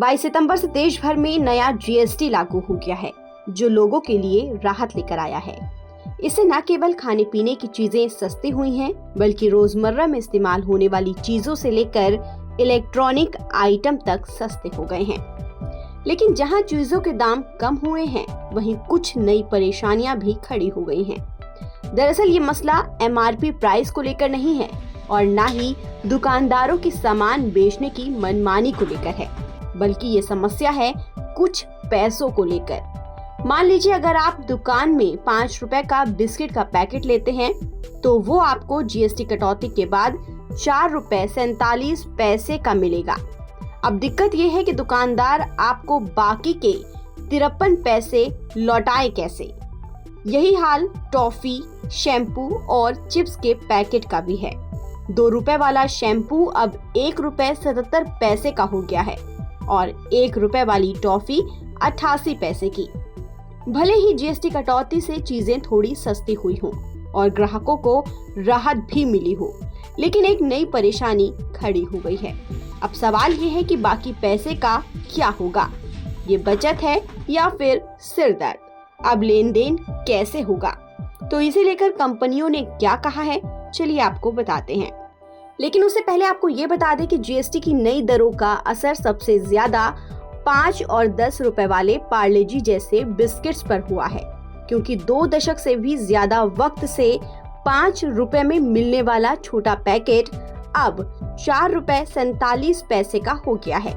22 सितंबर से देश भर में नया जीएसटी लागू हो गया है, जो लोगों के लिए राहत लेकर आया है। इससे न केवल खाने पीने की चीजें सस्ती हुई हैं, बल्कि रोजमर्रा में इस्तेमाल होने वाली चीजों से लेकर इलेक्ट्रॉनिक आइटम तक सस्ते हो गए हैं। लेकिन जहां चीजों के दाम कम हुए हैं, वहीं कुछ नई परेशानियां भी खड़ी हो गई हैं। दरअसल ये मसला एमआरपी प्राइस को लेकर नहीं है और न ही दुकानदारों की सामान बेचने की मनमानी को लेकर है, बल्कि ये समस्या है कुछ पैसों को लेकर। मान लीजिए अगर आप दुकान में 5 रुपए का बिस्किट का पैकेट लेते हैं, तो वो आपको जीएसटी कटौती के बाद 4 रुपए 47 पैसे का मिलेगा। अब दिक्कत ये है कि दुकानदार आपको बाकी के 53 पैसे लौटाए कैसे। यही हाल टॉफी, शैम्पू और चिप्स के पैकेट का भी है। 2 रुपए वाला शैम्पू अब 1 रुपए 77 पैसे का हो गया है और 1 रुपए वाली टॉफी 88 पैसे की। भले ही जीएसटी कटौती से चीजें थोड़ी सस्ती हुई हों और ग्राहकों को राहत भी मिली हो, लेकिन एक नई परेशानी खड़ी हो गई है। अब सवाल ये है कि बाकी पैसे का क्या होगा? ये बचत है या फिर सिर दर्द? अब लेन देन कैसे होगा? तो इसे लेकर कंपनियों ने क्या कहा है, चलिए आपको बताते हैं। लेकिन उससे पहले आपको ये बता दें कि जीएसटी की नई दरों का असर सबसे ज्यादा 5 और 10 रुपए वाले पार्ले जी जैसे बिस्किट्स पर हुआ है, क्योंकि 2 दशक से भी ज्यादा वक्त से 5 रुपए में मिलने वाला छोटा पैकेट अब 4 रुपए 47 पैसे का हो गया है।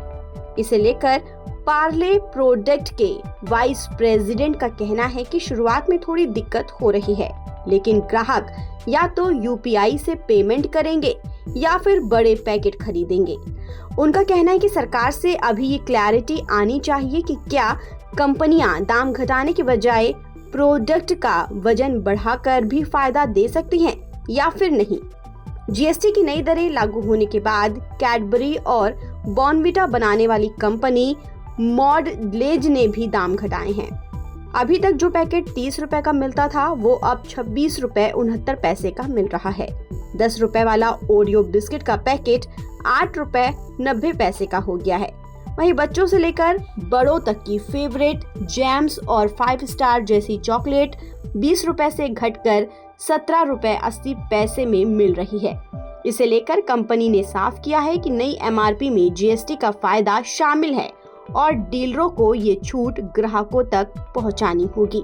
इसे लेकर पार्ले प्रोडक्ट के वाइस प्रेसिडेंट का कहना है कि शुरुआत में थोड़ी दिक्कत हो रही है, लेकिन ग्राहक या तो यूपीआई से पेमेंट करेंगे या फिर बड़े पैकेट खरीदेंगे। उनका कहना है कि सरकार से अभी ये क्लैरिटी आनी चाहिए कि क्या कंपनियां दाम घटाने के बजाय प्रोडक्ट का वजन बढ़ाकर भी फायदा दे सकती हैं या फिर नहीं। जीएसटी की नई दरें लागू होने के बाद कैडबरी और बॉर्नविटा बनाने वाली कंपनी मॉडलेज ने भी दाम घटाए हैं। अभी तक जो पैकेट 30 रुपए का मिलता था, वो अब 26 रुपए 69 पैसे का मिल रहा है। 10 रुपए वाला ओरियो बिस्किट का पैकेट 8 रुपए 90 पैसे का हो गया है। वहीं बच्चों से लेकर बड़ों तक की फेवरेट जैम्स और 5 स्टार जैसी चॉकलेट 20 रुपए से घटकर 17 रुपए 80 पैसे में मिल रही है। इसे लेकर कंपनी ने साफ किया है कि नई एमआरपी में जीएसटी का फायदा शामिल है और डीलरों को ये छूट ग्राहकों तक पहुंचानी होगी।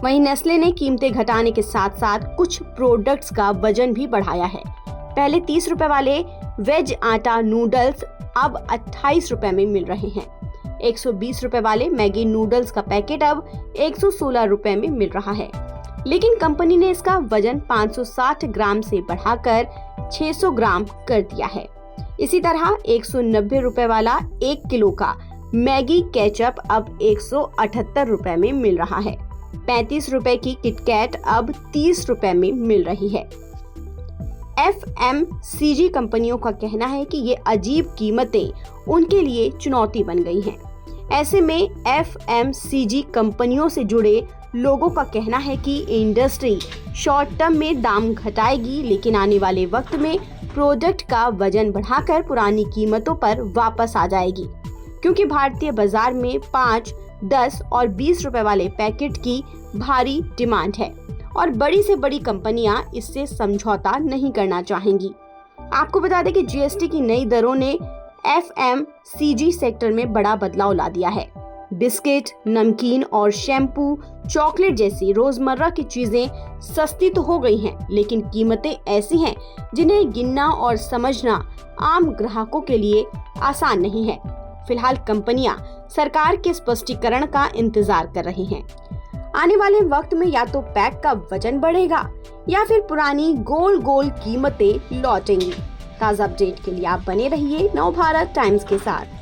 वहीं नेस्ले ने कीमतें घटाने के साथ साथ कुछ प्रोडक्ट्स का वजन भी बढ़ाया है। पहले 30 रुपए वाले वेज आटा नूडल्स अब 28 रुपए में मिल रहे हैं। 120 रुपए वाले मैगी नूडल्स का पैकेट अब 116 रुपए में मिल रहा है, लेकिन कंपनी ने इसका वजन 560 ग्राम से बढ़ाकर 600 ग्राम कर दिया है। इसी तरह 190 रुपए वाला 1 किलो का मैगी केचप अब 178 रुपए में मिल रहा है। 35 रुपए की किटकैट अब 30 रुपए में मिल रही है। एफएमसीजी कंपनियों का कहना है कि ये अजीब कीमतें उनके लिए चुनौती बन गई हैं। ऐसे में एफएमसीजी कंपनियों से जुड़े लोगों का कहना है कि इंडस्ट्री शॉर्ट टर्म में दाम घटाएगी, लेकिन आने वाले वक्त में प्रोडक्ट का वजन बढ़ाकर पुरानी कीमतों पर वापस आ जाएगी, क्योंकि भारतीय बाजार में 5, 10 और 20 रुपए वाले पैकेट की भारी डिमांड है और बड़ी से बड़ी कंपनियां इससे समझौता नहीं करना चाहेंगी। आपको बता दें कि जीएसटी की नई दरों ने एफएमसीजी सेक्टर में बड़ा बदलाव ला दिया है। बिस्किट, नमकीन और शैम्पू, चॉकलेट जैसी रोजमर्रा की चीजें सस्ती तो हो गई हैं, लेकिन कीमतें ऐसी हैं जिन्हें गिनना और समझना आम ग्राहकों के लिए आसान नहीं है। फिलहाल कंपनियां सरकार के स्पष्टीकरण का इंतजार कर रही हैं। आने वाले वक्त में या तो पैक का वजन बढ़ेगा या फिर पुरानी गोल गोल कीमतें लौटेंगी। ताज़ा अपडेट के लिए आप बने रहिए नवभारत टाइम्स के साथ।